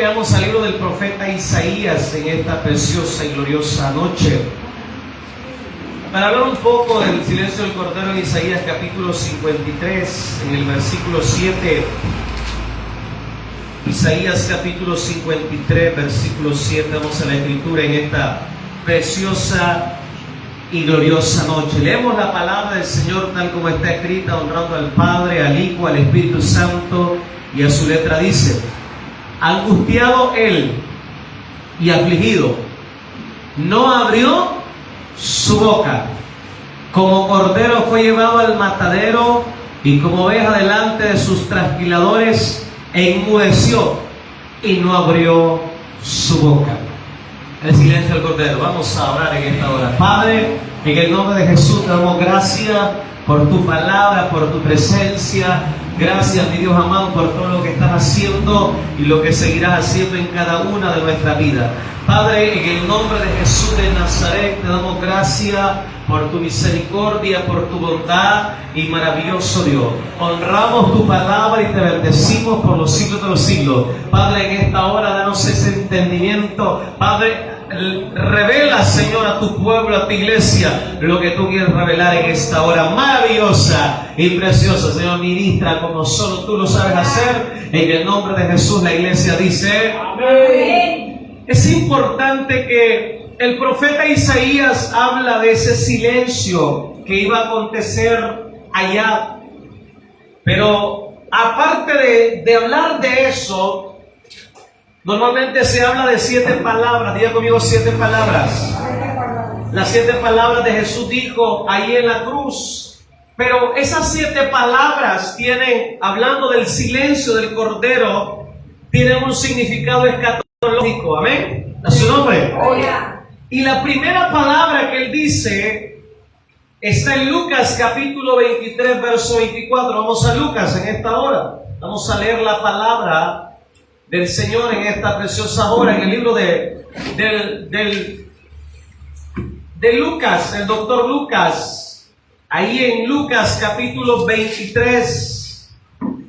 leamos al libro del profeta Isaías en esta preciosa y gloriosa noche. Para hablar un poco del silencio del Cordero en Isaías capítulo 53, en el versículo 7. Isaías capítulo 53, versículo 7. Vamos a la escritura en esta preciosa y gloriosa noche. Leemos la palabra del Señor tal como está escrita, honrando al Padre, al Hijo, al Espíritu Santo, y a su letra dice: angustiado él y afligido, no abrió su boca. Como cordero fue llevado al matadero, y como oveja delante de sus trasquiladores, enmudeció y no abrió su boca. El silencio del Cordero. Vamos a orar en esta hora. Padre, en el nombre de Jesús te damos gracias por tu palabra, por tu presencia. Gracias, mi Dios amado, por todo lo que estás haciendo y lo que seguirás haciendo en cada una de nuestras vidas. Padre, en el nombre de Jesús de Nazaret te damos gracias por tu misericordia, por tu bondad y maravilloso Dios. Honramos tu palabra y te bendecimos por los siglos de los siglos. Padre, en esta hora danos ese entendimiento. Padre, revela, Señor, a tu pueblo, a tu iglesia, lo que tú quieres revelar en esta hora maravillosa y preciosa. Señor, ministra como solo tú lo sabes hacer. En el nombre de Jesús la iglesia dice amén. Es importante que el profeta Isaías habla de ese silencio que iba a acontecer allá. Pero aparte de hablar de eso, normalmente se habla de 7 palabras. Diga conmigo 7 palabras. Las 7 palabras de Jesús dijo ahí en la cruz. Pero esas 7 palabras tienen, hablando del silencio del Cordero, tienen un significado escatológico. Amén. ¿A su nombre? Y la primera palabra que él dice está en Lucas capítulo 23, verso 24. Vamos a Lucas en esta hora. Vamos a leer la palabra del Señor en esta preciosa hora, en el libro de Lucas, el doctor Lucas, ahí en Lucas capítulo 23,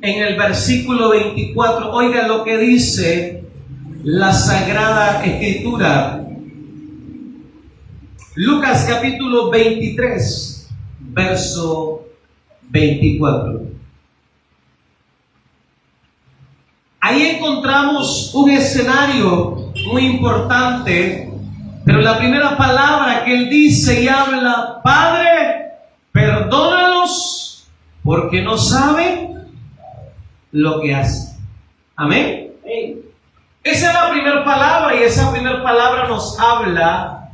en el versículo 24. Oiga lo que dice la Sagrada Escritura. Lucas capítulo 23, verso 24. Ahí encontramos un escenario muy importante, pero la primera palabra que él dice y habla: Padre, perdónalos porque no saben lo que hacen. Amén. Esa es la primera palabra, y esa primera palabra nos habla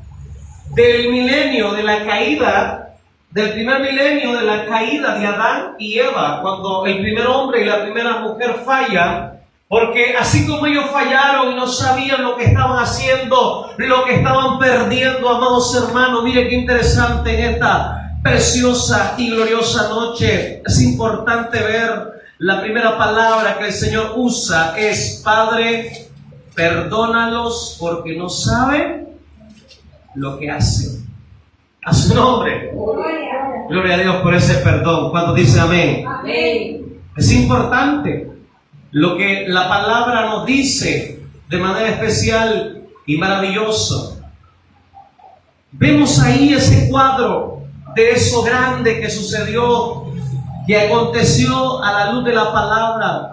del milenio, de la caída, del primer milenio, de la caída de Adán y Eva, cuando el primer hombre y la primera mujer fallan. Porque así como ellos fallaron y no sabían lo que estaban haciendo, lo que estaban perdiendo, amados hermanos, mire qué interesante en esta preciosa y gloriosa noche. Es importante ver la primera palabra que el Señor usa es: Padre, perdónalos porque no saben lo que hacen. A su nombre. Gloria a Dios por ese perdón. ¿Cuántos dicen amén? Amén. Es importante lo que la palabra nos dice de manera especial y maravillosa. Vemos ahí ese cuadro de eso grande que sucedió, que aconteció a la luz de la palabra.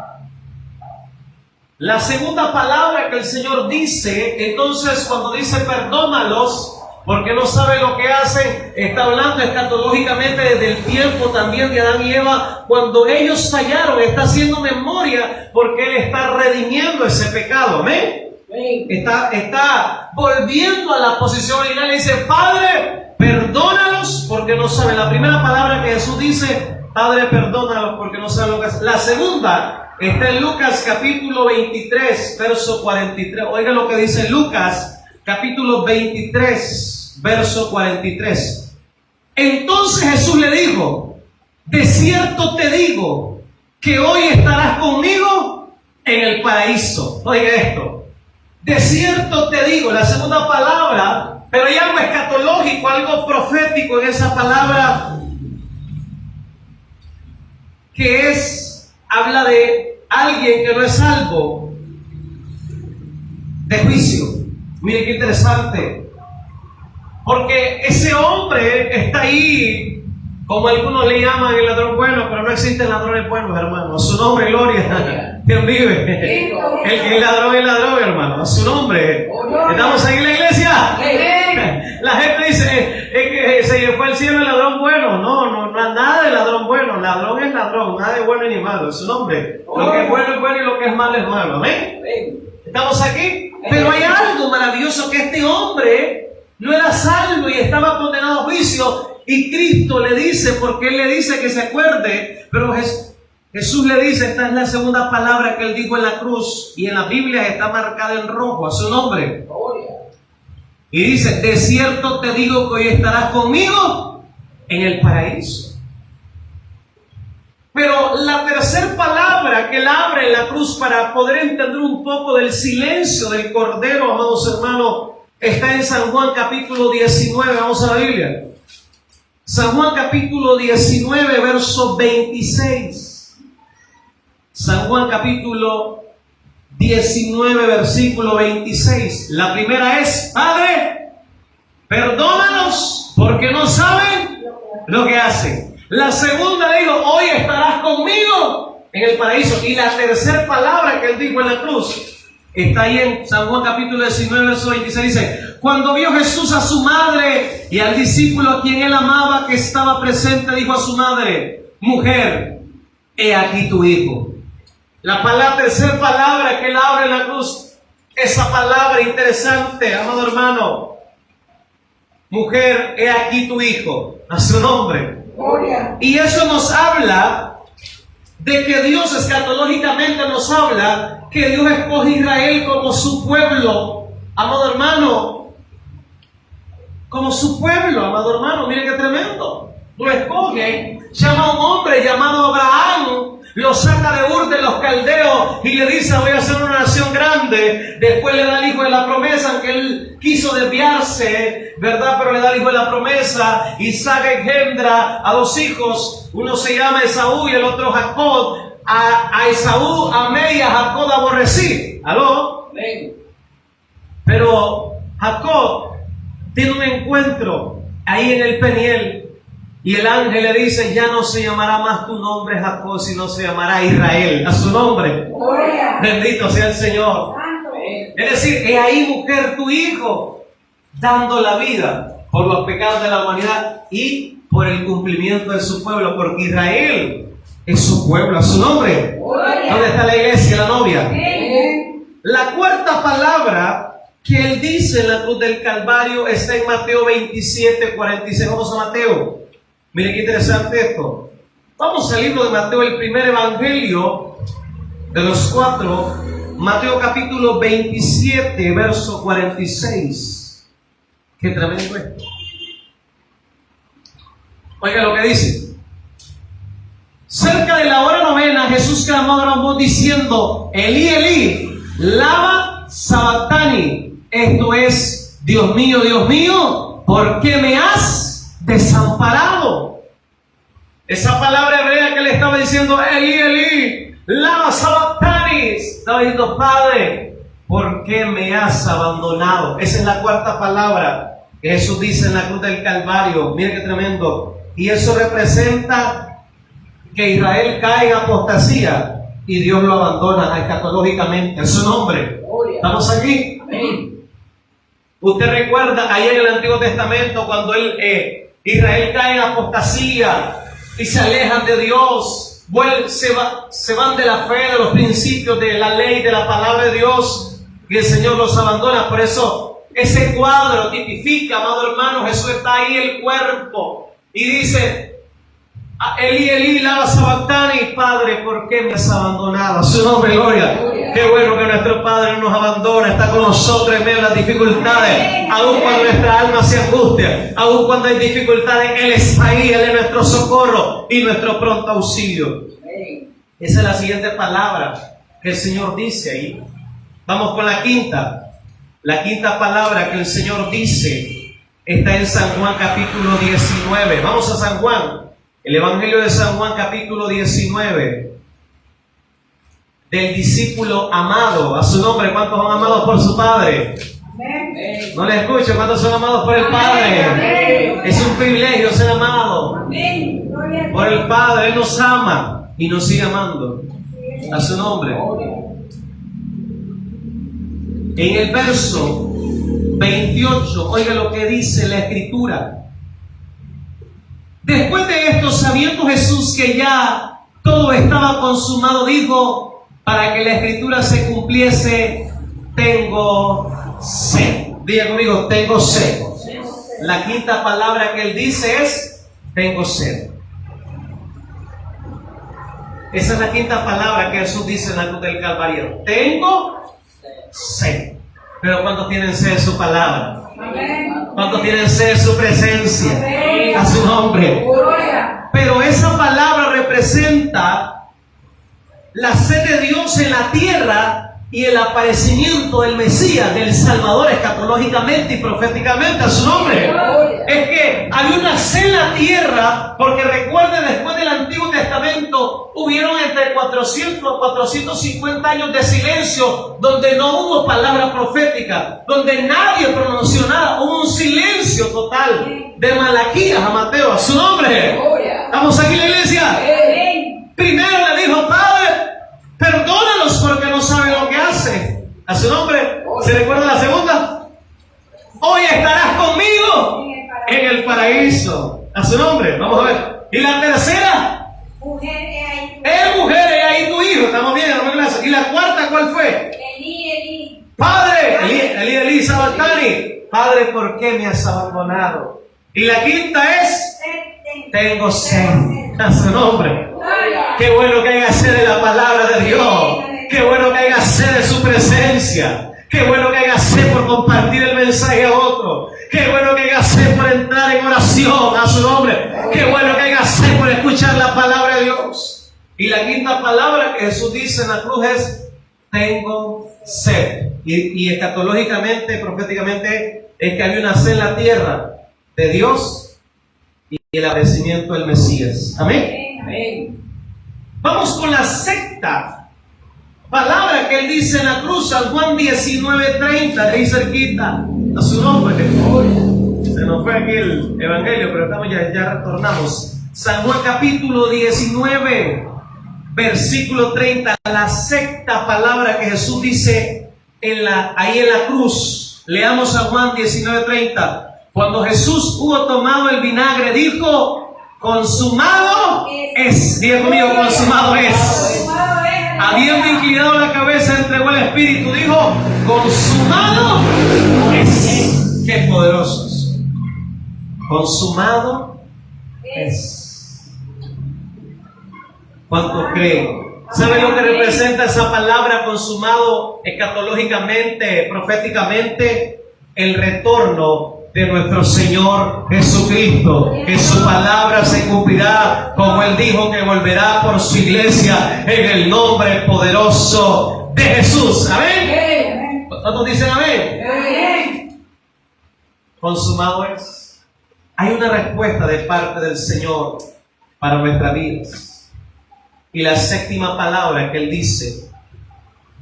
La segunda palabra que el Señor dice, entonces, cuando dice perdónalos porque no saben lo que hacen, está hablando escatológicamente desde el tiempo también de Adán y Eva. Cuando ellos fallaron, está haciendo memoria porque Él está redimiendo ese pecado. Amén. Está volviendo a la posición original y dice: Padre, perdónalos porque no saben. La primera palabra que Jesús dice: Padre, perdónalos porque no saben lo que hacen. La segunda está en Lucas capítulo 23, verso 43. Oiga lo que dice Lucas capítulo 23, verso 43. Entonces Jesús le dijo: de cierto te digo que hoy estarás conmigo en el paraíso. Oiga esto: de cierto te digo. La segunda palabra, pero hay algo escatológico, algo profético en esa palabra, que habla de alguien que no es salvo, de juicio. Mire qué interesante. Porque ese hombre está ahí, como algunos le llaman el ladrón bueno, pero no existen ladrones buenos, hermano. A su nombre, gloria. ¿Quién vive? El ladrón es ladrón, hermano. A su nombre. ¿Estamos ahí en la iglesia? La gente dice, es que se fue al cielo el ladrón bueno. No, nada de ladrón bueno. Ladrón es ladrón, nada de bueno ni malo. A su nombre. Lo que es bueno es bueno y lo que es malo es malo. ¿Amén? ¿Estamos aquí? Pero hay algo maravilloso, que este hombre no era salvo y estaba condenado a juicio, y Cristo le dice, porque Él le dice que se acuerde, pero Jesús le dice, esta es la segunda palabra que Él dijo en la cruz, y en la Biblia está marcada en rojo, a su nombre. Y dice, de cierto te digo que hoy estarás conmigo en el paraíso. Pero la tercera palabra que Él abre en la cruz, para poder entender un poco del silencio del Cordero, amados hermanos, está en San Juan capítulo 19, vamos a la Biblia. San Juan capítulo 19, verso 26. San Juan capítulo 19, versículo 26. La primera es, Padre, perdónanos porque no saben lo que hacen. La segunda digo, hoy estarás conmigo en el paraíso. Y la tercera palabra que Él dijo en la cruz está ahí en San Juan capítulo 19, verso 26, dice, cuando vio Jesús a su madre y al discípulo a quien Él amaba que estaba presente, dijo a su madre, mujer, he aquí tu hijo. La tercera palabra que Él abre en la cruz, esa palabra interesante, amado hermano, mujer, he aquí tu hijo, a su nombre. Y eso nos habla de que Dios escatológicamente nos habla que Dios escoge a Israel como su pueblo, amado hermano, como su pueblo, amado hermano. Mire qué tremendo. Lo escoge, llama a un hombre llamado Abraham, lo saca de Ur de los caldeos y le dice, voy a hacer una nación grande. Después le da el hijo de la promesa, aunque él quiso desviarse, ¿verdad? Pero le da el hijo de la promesa. Isaac engendra a dos hijos, uno se llama Esaú y el otro Jacob. A Esaú amé y a Jacob aborrecí. ¿Aló? Pero Jacob tiene un encuentro ahí en el Peniel y el ángel le dice, ya no se llamará más tu nombre Jacob, sino se llamará Israel, a su nombre. Bendito sea el Señor. Es decir, he ahí, mujer, tu hijo, dando la vida por los pecados de la humanidad y por el cumplimiento de su pueblo, porque Israel es su pueblo, a su nombre. ¿Dónde está la iglesia, la novia? La cuarta palabra que Él dice en la cruz del Calvario está en Mateo 27, 46. Vamos a Mateo. Mire qué interesante esto. Vamos al libro de Mateo, el primer evangelio de los 4. Mateo capítulo 27, verso 46. Qué tremendo esto. Oiga lo que dice. Cerca de la hora novena, Jesús clamó a gran voz diciendo, Elí, Elí, lama sabactani. Esto es, Dios mío, ¿por qué me has desamparado? Esa palabra hebrea que le estaba diciendo, Elí, Elí, lama sabactani. Estaba diciendo, Padre, ¿por qué me has abandonado? Esa es la cuarta palabra que Jesús dice en la cruz del Calvario. Mire qué tremendo. Y eso representa que Israel cae en apostasía y Dios lo abandona escatológicamente. En su nombre. ¿Estamos aquí? Amén. Usted recuerda ahí en el Antiguo Testamento cuando Israel cae en apostasía y se alejan de Dios, se van de la fe, de los principios, de la ley, de la palabra de Dios, y el Señor los abandona. Por eso ese cuadro tipifica, amado hermano, Jesús está ahí el cuerpo y dice, Elí, Elí, lama sabactani, Padre, ¿por qué me has abandonado? A su nombre, gloria. Qué bueno que nuestro Padre no nos abandona, está con nosotros en medio de las dificultades, aun cuando nuestra alma se angustia, aun cuando hay dificultades, Él está ahí, Él es nuestro socorro y nuestro pronto auxilio. Esa es la siguiente palabra que el Señor dice ahí. Vamos con la quinta. La quinta palabra que el Señor dice está en San Juan capítulo 19. Vamos a San Juan. El Evangelio de San Juan capítulo 19. del discípulo amado. A su nombre, ¿cuántos son amados por su Padre? Amén. No les escucho, ¿cuántos son amados por el Padre? Amén. Es un privilegio ser amado Amén. Gloria a por Dios. el Padre. Él nos ama y nos sigue amando. A su nombre. En el verso 28, oiga lo que dice la Escritura. Después de esto, sabiendo Jesús que ya todo estaba consumado, dijo, para que la Escritura se cumpliese, tengo sed. Diga conmigo, tengo sed. La quinta palabra que él dice es, tengo sed. Esa es la quinta palabra que Jesús dice en la cruz del Calvario. Tengo sed. Pero ¿cuántos tienen sed de su palabra? Amén. ¿Cuántos tienen sed de su presencia? Amén. A su nombre. Gloria. Pero esa palabra representa la sed de Dios en la tierra y el aparecimiento del Mesías, del Salvador, escatológicamente y proféticamente. A su nombre. Es que hay una sed en la tierra, porque recuerden, después del Antiguo Testamento hubieron entre 400 a 450 años de silencio, donde no hubo palabra profética, donde nadie pronunció nada. Hubo un silencio total, de Malaquías a Mateo. A su nombre. ¿Estamos aquí en la iglesia? Amén. Primero le dijo, Padre, perdónalos porque no saben lo que hacen. A su nombre. ¿Se recuerda la segunda? Hoy estarás conmigo en el paraíso. A su nombre. Vamos a ver. Y la tercera, Mujer, he ahí. mujer, he ahí tu hijo. Estamos bien, hermano clase. Y la cuarta, ¿cuál fue? Elí. Padre, Elí, Sabatani. Padre, ¿por qué me has abandonado? Y la quinta es, tengo sed. A su nombre. Qué bueno que haya sed de la palabra de Dios. Qué bueno que haya sed de su presencia. Qué bueno que haya sed por compartir el mensaje a otro. Qué bueno que haya sed por entrar en oración. A su nombre. Qué bueno que haya sed por escuchar la palabra de Dios. Y la quinta palabra que Jesús dice en la cruz es, tengo sed. Y escatológicamente, proféticamente, es que hay una sed en la tierra de Dios y el aparecimiento del Mesías. Amén. Amén. Vamos con la sexta palabra que él dice en la cruz, San Juan 19:30, ahí cerquita, a su nombre. Se nos fue aquí el evangelio, pero estamos ya retornamos. San Juan capítulo 19, versículo 30, la sexta palabra que Jesús dice ahí en la cruz. Leamos San Juan 19:30. Cuando Jesús hubo tomado el vinagre, dijo, consumado es. Diga conmigo, consumado es. Habiendo inclinado la cabeza, entregó el Espíritu, dijo, consumado es. Qué poderosos. Consumado es. ¿Cuánto creen? ¿Saben lo que representa esa palabra consumado escatológicamente, proféticamente? El retorno de nuestro Señor Jesucristo, que su palabra se cumplirá como Él dijo que volverá por su iglesia en el nombre poderoso de Jesús. Amén. ¿Cuántos dicen amén? Amén. Consumado es. Hay una respuesta de parte del Señor para nuestras vidas. Y la séptima palabra que Él dice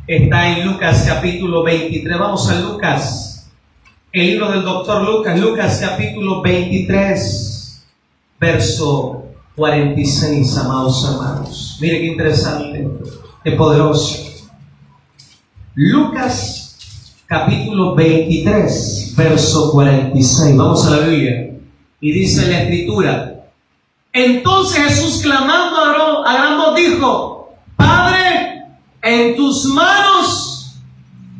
está en Lucas capítulo 23. Vamos a Lucas. El libro del doctor Lucas capítulo 23, verso 46, amados hermanos. Mire qué interesante, qué poderoso. Lucas capítulo 23, verso 46. Vamos a la Biblia. Y dice la Escritura: entonces Jesús, clamando a gran voz, dijo, Padre, en tus manos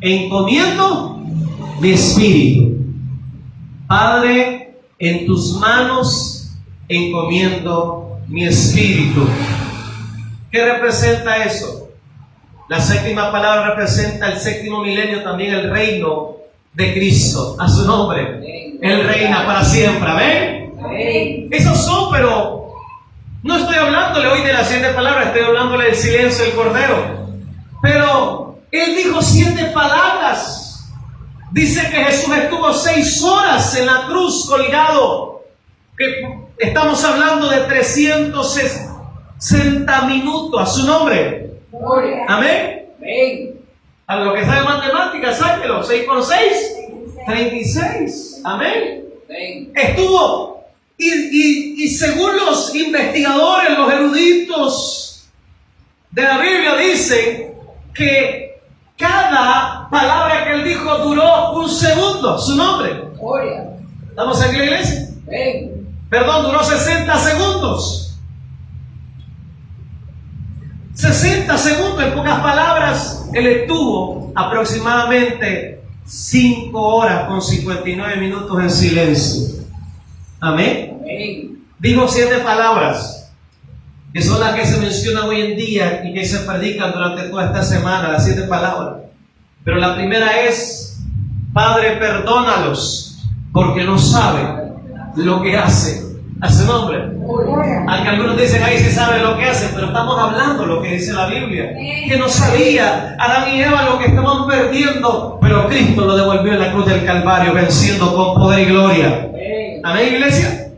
encomiendo mi espíritu. Padre, en tus manos encomiendo mi espíritu. ¿Qué representa eso? La séptima palabra representa el séptimo milenio, también el reino de Cristo. A su nombre. Él reina para siempre. Amén. Amén. Esos son, pero no estoy hablándole hoy de las 7 palabras, estoy hablándole del silencio del Cordero. Pero Él dijo 7 palabras. Dice que Jesús estuvo 6 horas en la cruz colgado. Que estamos hablando de 360 minutos. A su nombre. Gloria. Amén. Amén. A lo que sabe matemáticas, sáquelo. 6 por 6, 36. Amén. Amén. Estuvo, y según los investigadores, los eruditos de la Biblia dicen que cada palabra que él dijo duró un segundo, su nombre. Gloria. ¿Estamos aquí en la iglesia? Amén. Perdón, duró 60 segundos. 60 segundos, en pocas palabras, él estuvo aproximadamente 5 horas con 59 minutos en silencio. Amén. Amén. Dijo 7 palabras, que son las que se mencionan hoy en día y que se predican durante toda esta semana, las 7 palabras. Pero la primera es: Padre, perdónalos, porque no saben lo que hacen. A su nombre. Aunque algunos dicen, ahí sí saben lo que hacen, pero estamos hablando lo que dice la Biblia. Que no sabía Adán y Eva lo que estaban perdiendo, pero Cristo lo devolvió en la cruz del Calvario, venciendo con poder y gloria. Amén, iglesia.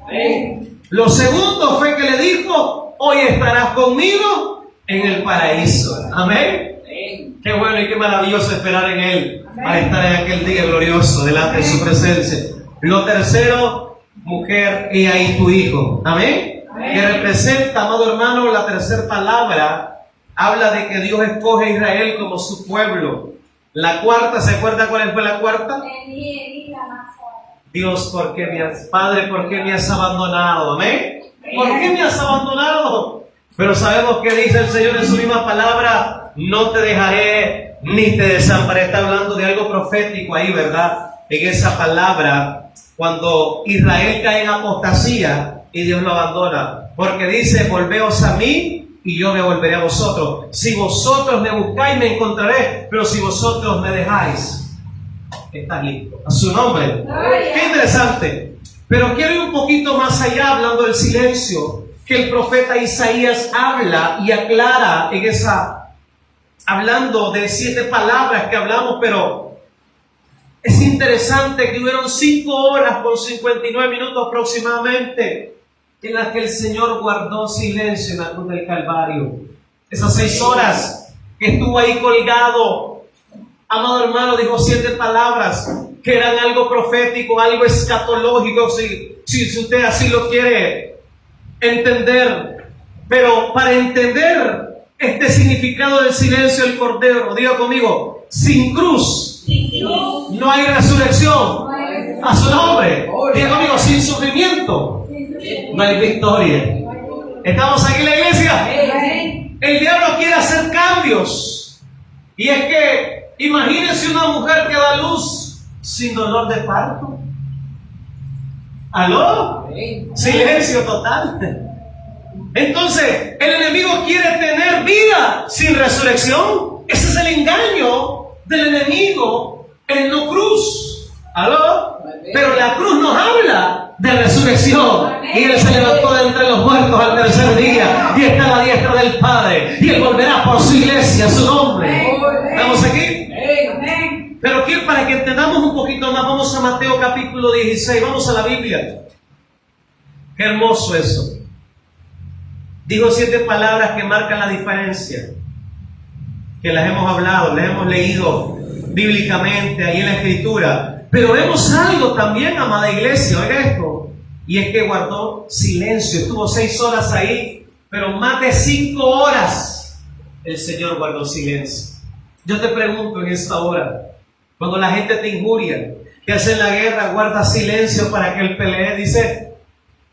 Lo segundo fue que le dijo: hoy estarás conmigo en el paraíso. Amén. Qué bueno y qué maravilloso esperar en Él para estar en aquel día glorioso delante de su presencia. Lo tercero: mujer, he ahí tu hijo. Amén. Que representa, amado hermano, la tercera palabra. Habla de que Dios escoge a Israel como su pueblo. La cuarta, ¿se acuerda cuál fue la cuarta? Dios, ¿por qué Padre, ¿por qué me has abandonado? Amén. ¿Por qué me has abandonado? Pero sabemos que dice el Señor en su misma palabra: no te dejaré ni te desampararé. Está hablando de algo profético ahí, ¿verdad? En esa palabra, cuando Israel cae en apostasía y Dios lo abandona, porque dice: volveos a mí y yo me volveré a vosotros. Si vosotros me buscáis, me encontraré, pero si vosotros me dejáis, está listo. A su nombre. Qué interesante. Pero quiero ir un poquito más allá, hablando del silencio que el profeta Isaías habla y aclara en esa, hablando de 7 palabras que hablamos, pero es interesante que hubieron 5 horas con 59 minutos aproximadamente en las que el Señor guardó silencio en la cruz del Calvario. Esas 6 horas que estuvo ahí colgado, amado hermano, dijo 7 palabras que eran algo profético, algo escatológico, si usted así lo quiere entender. Pero para entender este significado del silencio del Cordero, diga conmigo: sin cruz no hay resurrección. A su nombre. Diga conmigo: sin sufrimiento no hay victoria. ¿Estamos aquí en la iglesia? El diablo quiere hacer cambios. Y es que imagínense una mujer que da luz sin dolor de parto. ¿Aló? Silencio total. Entonces, el enemigo quiere tener vida sin resurrección. Ese es el engaño del enemigo en no cruz. ¿Aló? Pero la cruz nos habla de resurrección. Y Él se levantó de entre los muertos al tercer día y está a la diestra del Padre. Y Él volverá por su iglesia, su nombre. ¿Estamos aquí? Pero quiero, para que entendamos un poquito más, vamos a Mateo capítulo 16. Vamos a la Biblia. Qué hermoso eso. Digo 7 palabras que marcan la diferencia, que las hemos hablado, las hemos leído bíblicamente ahí en la Escritura. Pero vemos algo también, amada iglesia, oiga esto, y es que guardó silencio. Estuvo 6 horas ahí, pero más de 5 horas el Señor guardó silencio. Yo te pregunto en esta hora, cuando la gente te injuria, que hace la guerra, guarda silencio para que Él pelee. Dice: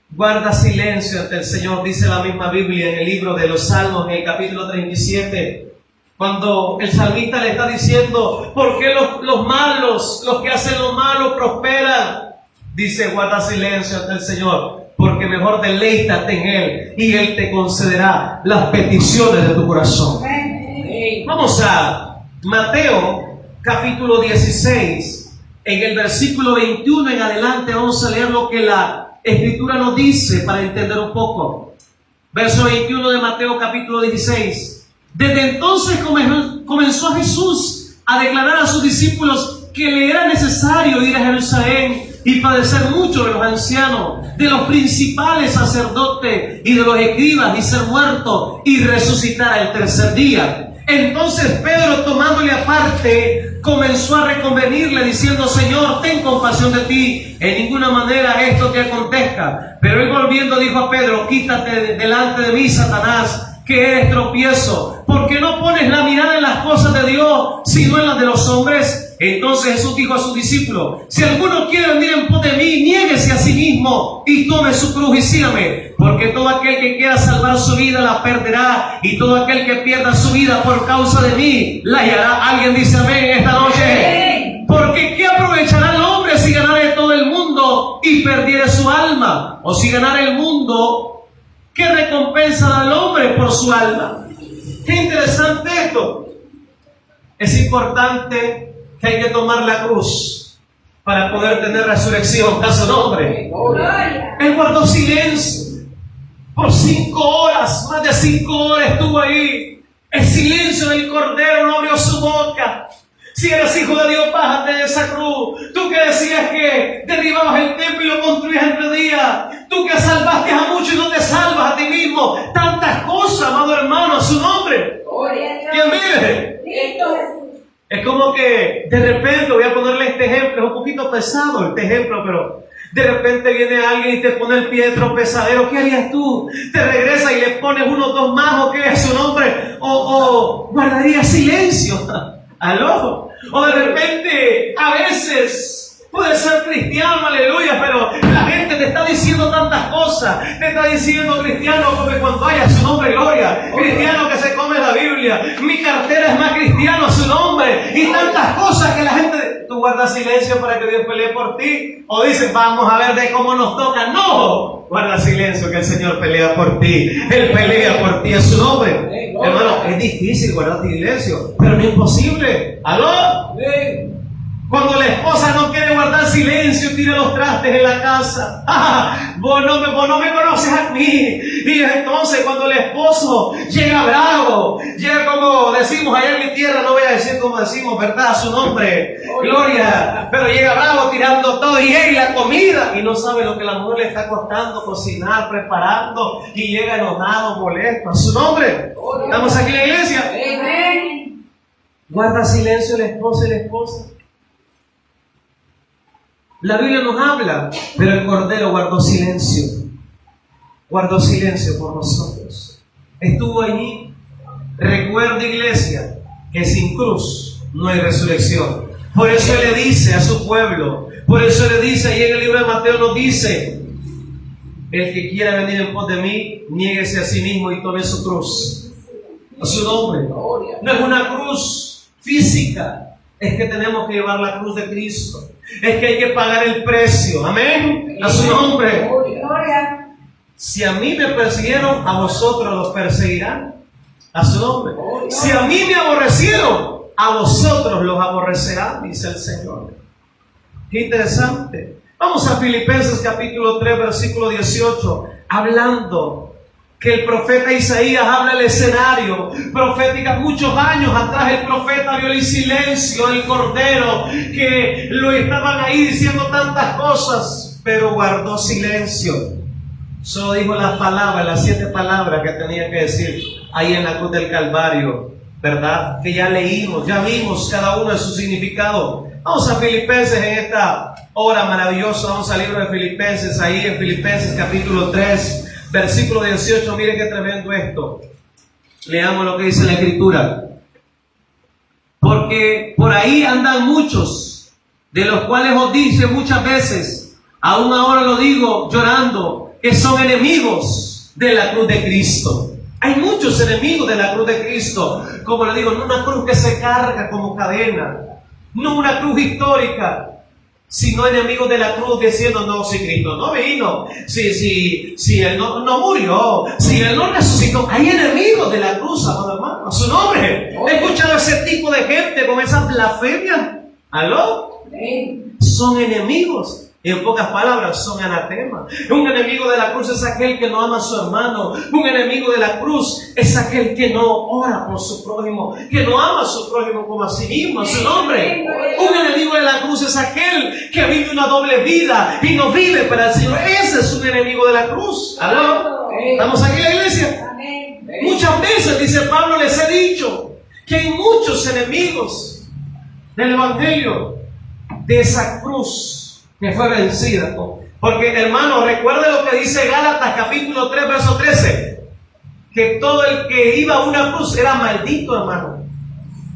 guarda silencio ante el Señor. Dice la misma Biblia en el libro de los Salmos, en el capítulo 37, cuando el salmista le está diciendo: ¿por qué los malos, los que hacen lo malo, prosperan? Dice: guarda silencio ante el Señor, porque mejor deleítate en Él y Él te concederá las peticiones de tu corazón. Vamos a Mateo capítulo 16, en el versículo 21 en adelante. Vamos a leer lo que la Escritura nos dice para entender un poco. Verso 21 de Mateo capítulo 16. Desde entonces comenzó Jesús a declarar a sus discípulos que le era necesario ir a Jerusalén y padecer mucho de los ancianos, de los principales sacerdotes y de los escribas, y ser muerto y resucitar al tercer día. Entonces Pedro, tomándole aparte, comenzó a reconvenirle diciendo: Señor, ten compasión de ti, en ninguna manera esto te acontezca. Pero él volviendo dijo a Pedro: quítate delante de mí, Satanás, que eres tropiezo, porque no pones la mirada en las cosas de Dios, sino en las de los hombres. Entonces Jesús dijo a sus discípulos: si alguno quiere venir en pos de mí, niéguese a sí mismo y tome su cruz y sígame. Porque todo aquel que quiera salvar su vida la perderá, y todo aquel que pierda su vida por causa de mí la hallará. Alguien dice amén esta noche. Amén. Porque ¿qué aprovechará el hombre si ganare todo el mundo y perdiere su alma? O si ganare el mundo, ¿qué recompensa da el hombre por su alma? Qué interesante esto. Es importante que hay que tomar la cruz para poder tener resurrección. A su nombre. Gloria. Él guardó silencio por 5 horas, más de 5 horas estuvo ahí. El silencio del Cordero no abrió su boca. Si eres hijo de Dios, bájate de esa cruz. Tú que decías que derribabas el templo y lo construías en 3 días. Tú que salvaste a muchos y no te salvas a ti mismo. Tantas cosas, amado hermano, a su nombre. Gloria a Dios. ¿Quién vive? Cristo Jesús. Es como que de repente, voy a ponerle este ejemplo, es un poquito pesado este ejemplo, pero de repente viene alguien y te pone el pie de tropezadero. ¿Qué harías tú? ¿Te regresas y le pones 1 o 2 más, o qué es su nombre? O guardarías silencio. ¿Aló? O de repente, a veces, puede ser cristiano, aleluya, pero la gente te está diciendo tantas cosas. Te está diciendo: cristiano come cuando haya, su nombre, gloria. Cristiano que se come la Biblia. Mi cartera es más cristiano, a su nombre. Y tantas cosas que la gente... ¿Tú guardas silencio para que Dios pelee por ti? ¿O dices: vamos a ver de cómo nos toca? No, guarda silencio, que el Señor pelea por ti. Él pelea por ti, a su nombre. Hermano, es difícil guardar silencio, pero no es imposible. ¿Aló? Cuando la esposa no quiere guardar silencio, tira los trastes en la casa. Vos no me conoces a mí. Y entonces cuando el esposo llega bravo, llega como decimos allá en mi tierra, no voy a decir como decimos, ¿verdad? Su nombre, gloria. Pero llega bravo tirando todo y la comida. Y no sabe lo que la mujer le está costando cocinar, preparando. Y llega enojado, molesto. A su nombre. ¿Estamos aquí en la iglesia? Amén. Guarda silencio el esposo y la esposa. La Biblia nos habla, pero el Cordero guardó silencio por nosotros. Estuvo allí. Recuerda, iglesia, que sin cruz no hay resurrección. Por eso Él le dice a su pueblo, por eso Él le dice, y en el libro de Mateo nos dice: el que quiera venir en pos de mí, niéguese a sí mismo y tome su cruz. A su nombre. No es una cruz física, es que tenemos que llevar la cruz de Cristo. Es que hay que pagar el precio. Amén. A su nombre. Gloria. Si a mí me persiguieron, a vosotros los perseguirán. A su nombre. Si a mí me aborrecieron, a vosotros los aborrecerán, dice el Señor. Qué interesante. Vamos a Filipenses capítulo 3, versículo 18. Hablando que el profeta Isaías habla el escenario profética. Muchos años atrás el profeta vio el silencio del Cordero, que lo estaban ahí diciendo tantas cosas, pero guardó silencio. Solo dijo las palabras, las 7 palabras que tenía que decir ahí en la cruz del Calvario, ¿verdad? Que ya leímos, ya vimos cada uno de su significado. Vamos a Filipenses en esta hora maravillosa. Vamos al libro de Filipenses, ahí en Filipenses capítulo 3, versículo 18, mire qué tremendo esto. Leamos lo que dice la Escritura. Porque por ahí andan muchos, de los cuales os dice muchas veces, aún ahora lo digo llorando, que son enemigos de la cruz de Cristo. Hay muchos enemigos de la cruz de Cristo. Como le digo, no una cruz que se carga como cadena, no una cruz histórica, sino enemigos de la cruz diciendo: no, si Cristo no vino, si Él no murió, si Él no resucitó. Hay enemigos de la cruz, amado hermano, a su nombre. ¿He escuchado ese tipo de gente con esa blasfemia? ¿Aló? Son enemigos. En pocas palabras, son anatemas. Un enemigo de la cruz es aquel que no ama a su hermano. Un enemigo de la cruz es aquel que no ora por su prójimo, que no ama a su prójimo como a sí mismo, a su nombre. Un enemigo de la cruz es aquel que vive una doble vida y no vive para el Señor. Ese es un enemigo de la cruz. ¿Aló? ¿Estamos aquí en la iglesia? Amén. Muchas veces, dice Pablo, les he dicho que hay muchos enemigos del Evangelio, de esa cruz que fue vencida. Porque, hermano, recuerde lo que dice Gálatas capítulo 3, verso 13, que todo el que iba a una cruz era maldito, hermano.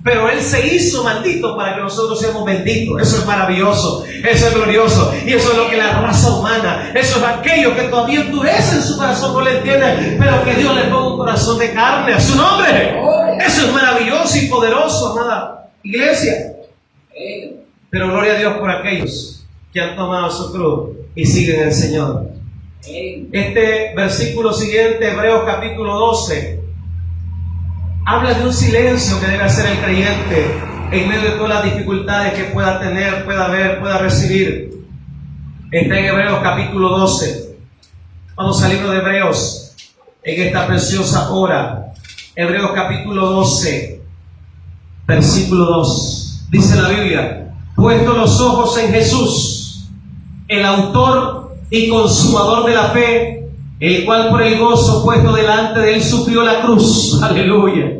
Pero Él se hizo maldito para que nosotros seamos benditos. Eso es maravilloso, eso es glorioso. Y eso es lo que la raza humana, eso es aquello que todavía endurece en su corazón, no le entiende, pero que Dios le ponga un corazón de carne a su nombre. Eso es maravilloso y poderoso, amada iglesia. Pero gloria a Dios por aquellos que han tomado su cruz y siguen al Señor. Este versículo siguiente, Hebreos capítulo 12, habla de un silencio que debe hacer el creyente en medio de todas las dificultades que pueda tener, pueda ver, pueda recibir. Está en Hebreos capítulo 12. Vamos al libro de Hebreos en esta preciosa hora. Hebreos capítulo 12, versículo 2. Dice la Biblia: puesto los ojos en Jesús, el autor y consumador de la fe, el cual por el gozo puesto delante de él sufrió la cruz, aleluya,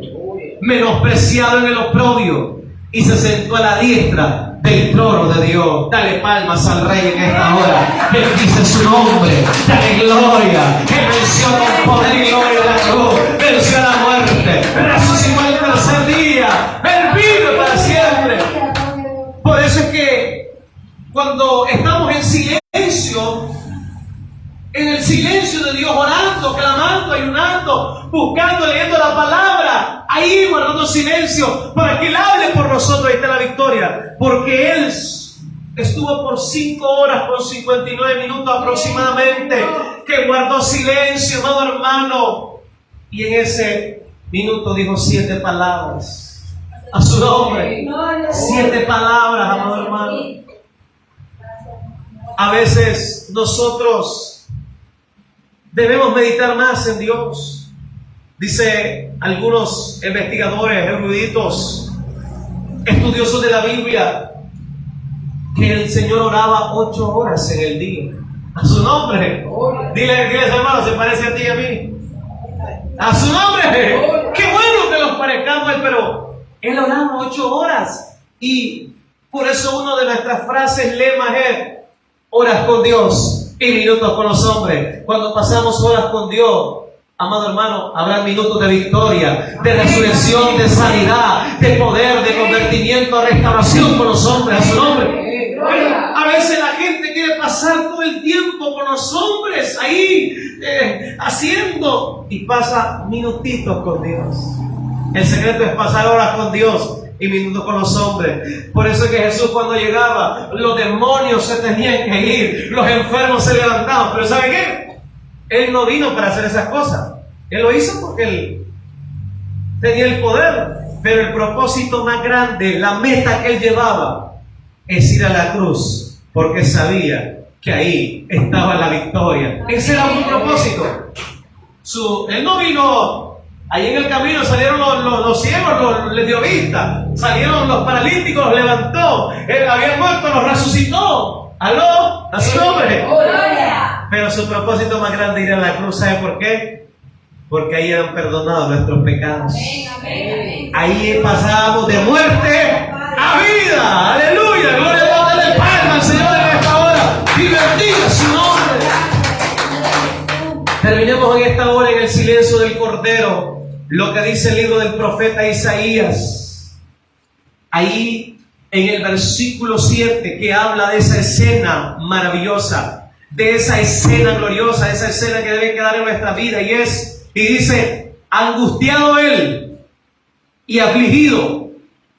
menospreciado en el oprobio, y se sentó a la diestra del trono de Dios. Dale palmas al Rey en esta hora. Bendice su nombre, dale gloria. Él venció con poder y gloria la cruz, venció la muerte, resucitó el tercer día, Él vive para siempre. Por eso es que cuando estamos en silencio, en el silencio de Dios, orando, clamando, ayunando, buscando, leyendo la palabra, ahí guardando silencio, para que Él hable por nosotros, ahí está la victoria. Porque Él estuvo por 5 horas con 59 minutos aproximadamente, que guardó silencio, amado hermano, y en ese minuto dijo 7 palabras a su nombre. 7 palabras, amado hermano. A veces nosotros debemos meditar más en Dios. Dice algunos investigadores, eruditos, estudiosos de la Biblia, que el Señor oraba 8 horas en el día. A su nombre. Dile, hermano, se parece a ti y a mí. A su nombre. Qué bueno que los parezcamos, pero Él oraba 8 horas. Y por eso una de nuestras frases, lemas es: horas con Dios y minutos con los hombres. Cuando pasamos horas con Dios, amado hermano, habrá minutos de victoria, de resurrección, de sanidad, de poder, de convertimiento, de restauración con los hombres, a su nombre. Pero a veces la gente quiere pasar todo el tiempo con los hombres ahí haciendo, y pasa minutitos con Dios. El secreto es pasar horas con Dios y minutos con los hombres. Por eso es que Jesús, cuando llegaba, los demonios se tenían que ir, los enfermos se levantaban. Pero ¿sabe qué? Él no vino para hacer esas cosas. Él lo hizo porque Él tenía el poder, pero el propósito más grande, la meta que Él llevaba, es ir a la cruz, porque sabía que ahí estaba la victoria. Ese era su propósito. Él no vino. Allí en el camino salieron los ciegos, les dio vista. Salieron los paralíticos, los levantó. Él había muerto, los resucitó. ¿Aló? ¿A su nombre? Pero su propósito más grande era ir a la cruz. ¿Sabe por qué? Porque ahí eran perdonados nuestros pecados. Ahí pasábamos de muerte a vida. ¡Aleluya! ¡Gloria a Dios! Dale palmas al Señor en esta hora y bendiga su nombre. Terminemos en esta hora en el silencio del Cordero. Lo que dice el libro del profeta Isaías. Ahí en el versículo 7, que habla de esa escena maravillosa, de esa escena gloriosa, esa escena que debe quedar en nuestra vida, y dice: angustiado él y afligido,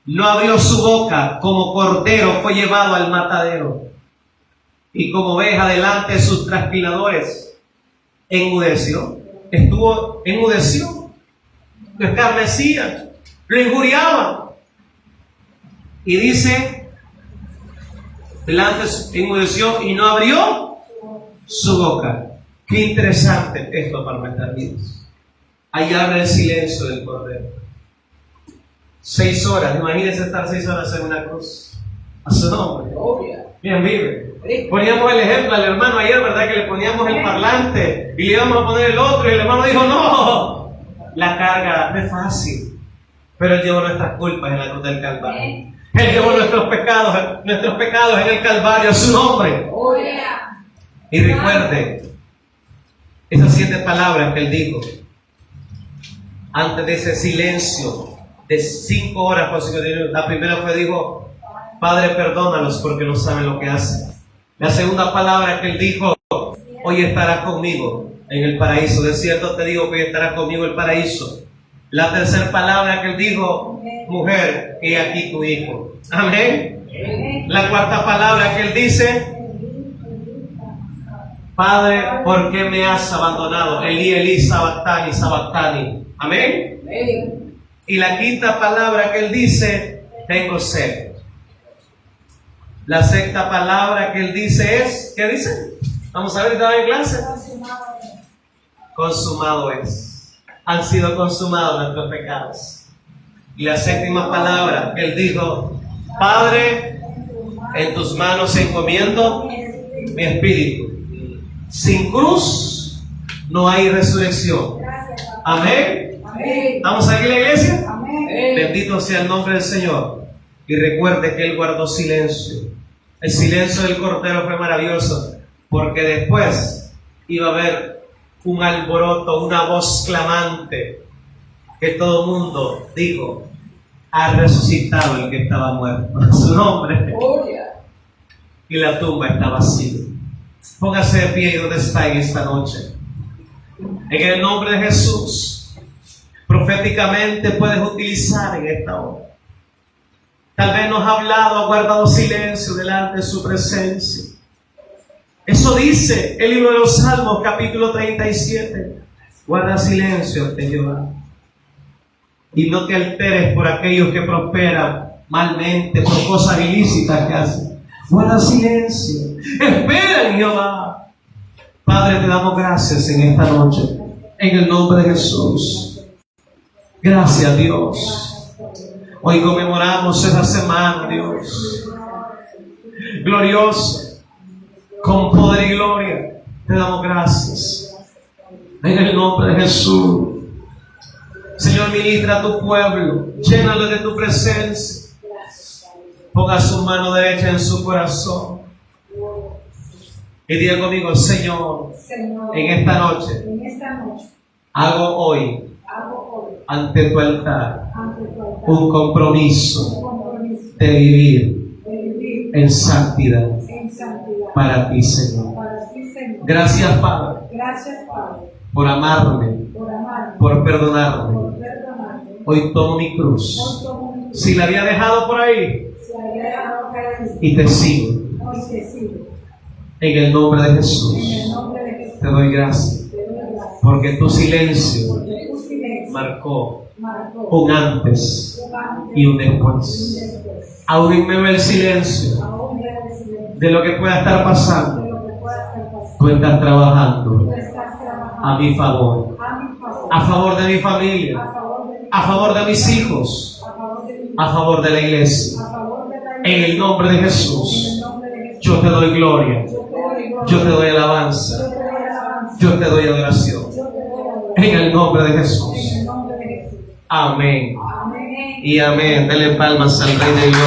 no abrió su boca, como cordero fue llevado al matadero, y como oveja delante de sus trasquiladores, enmudeció. Enmudeció, lo escarnecían, lo injuriaban. Y dice, delante enmudeció y no abrió su boca. Qué interesante esto para nuestras vidas. Ahí habla el silencio del Cordero. 6 horas, imagínense estar 6 horas en una cruz. A su nombre. Bien, vive. Poníamos el ejemplo al hermano ayer, ¿verdad? Que le poníamos el parlante y le íbamos a poner el otro, y el hermano dijo: no, la carga no es fácil. pero Él llevó nuestras culpas en la cruz del Calvario. Él llevó nuestros pecados en el Calvario, a su nombre. Y recuerde esas 7 palabras que Él dijo antes de ese silencio de 5 horas por 5 minutos. La primera fue, dijo: Padre, perdónalos porque no saben lo que hacen. La segunda palabra que Él dijo: hoy estarás conmigo en el paraíso. De cierto te digo que hoy estarás conmigo en el paraíso. La tercera palabra que Él dijo: mujer, he aquí tu hijo. Amén. La cuarta palabra que Él dice: Padre, ¿por qué me has abandonado? Elí, Elí, sabactani, sabactani. Amén. Y la quinta palabra que Él dice: tengo sed. La sexta palabra que Él dice es, ¿qué dice? Vamos a ver, ¿estaba en clase? Consumado es. Han sido consumados nuestros pecados. Y la séptima palabra que Él dijo: Padre, en tus manos encomiendo mi espíritu. Sin cruz no hay resurrección. Amén. ¿Estamos aquí en la iglesia? Bendito sea el nombre del Señor. Y recuerde que Él guardó silencio. El silencio del Cordero fue maravilloso, porque después iba a haber un alboroto, una voz clamante, que todo el mundo dijo: ha resucitado el que estaba muerto. A su nombre. Y la tumba está vacía. Póngase de pie donde está en esta noche. En el nombre de Jesús, proféticamente puedes utilizar en esta hora. Tal vez nos ha hablado, ha guardado silencio delante de su presencia. Eso dice el libro de los Salmos, capítulo 37. Guarda silencio ante Jehová. Y no te alteres por aquellos que prosperan malmente, por cosas ilícitas que hacen. Guarda silencio. Espera en Jehová. Padre, te damos gracias en esta noche. En el nombre de Jesús. Gracias, Dios. Hoy conmemoramos esta semana, Dios. Glorioso. Con poder y gloria. Te damos gracias. En el nombre de Jesús. Señor, ministra a tu pueblo. Llénalo de tu presencia. Ponga su mano derecha en su corazón. Y diga conmigo: Señor, en esta noche, hago hoy ante tu altar un compromiso de vivir en santidad para ti, Señor. Gracias, Padre, por amarme, por perdonarme. Hoy tomo mi cruz. Si la había dejado por ahí, y te sigo. En el nombre de Jesús, te doy gracias, porque tu silencio marcó un antes y un después. Aún en medio del silencio de lo que pueda estar pasando, tú estás trabajando a mi favor, a favor de mi familia, a favor de mis hijos, a favor de la iglesia. En el nombre de Jesús, yo te doy gloria, yo te doy alabanza, yo te doy adoración. En el nombre de Jesús. Amén. Y amén. Denle palmas al Rey de Gloria.